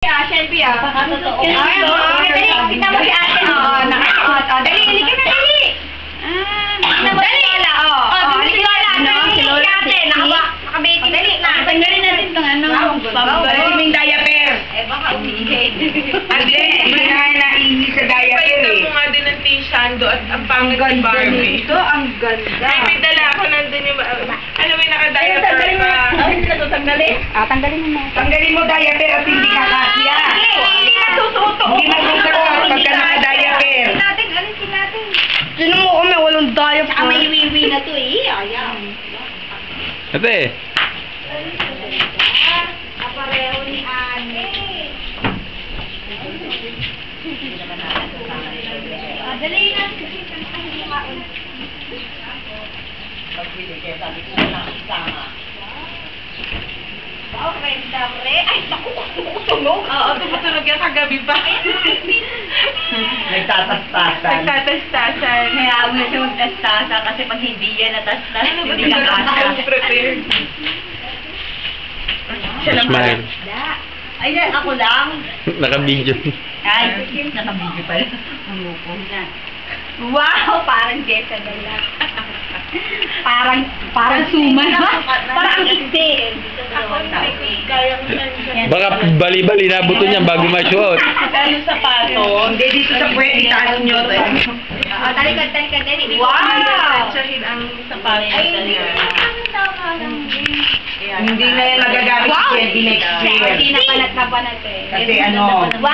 Shelby, Pakatotoo. Dali, kita mo si ate. Nakasuot. Dali, hindi ka na dali. Dali. Dali, si Lola. Si ate. Nakabaiting. Dali na. Tanggalin natin itong ano. Maraming diaper. Baka umiigay. Hindi na naihi sa diaper Ipakita mo nga din ng T-Shando at ang pangit ni Barbie. Ito, ang ganda. Ay, may dala ako nandun yung... Alam mo yung naka-diaper pa. Hindi na ito tanggalin. Tanggalin mo. Tanggalin mo diaper at hindi ka kasya. Hindi na susuot. Hindi masusuot pagka naka-diaper. Alisin natin. Sino mo kami? Walang diaper. Tsaka may wiwi na to eh. Ayaw. Ate, Kapareho ni Ane. Dali na. Oh, kwenta pre. Ay, naku, tunog. Oo, tumutunog yan kagabi pa. Nagtatastasan. Nagtatastasan. Kaya ako na siya magtastasa kasi pag hindi yan natastas, Ano ba hindi ito? ka kasya. Prepared. Siya lang pala. smile. Ay, ako lang. Naka-video. Ay, nakabigyo pala. Umupo na. Wow, parang Jezebel lang. Parang suman. Parang iksi. Ako hindi kayang nandiyan. Baka bali-bali na buto niya bago ma-shoot. Ano sapato? Hindi dito sa pwede. Itaas nyo. Talikod. Wow! Tansyahin ang sapato. Ay, Hindi na yan magagamit Wow! next year. Hindi na panat na panat eh. Kasi ano, Wow!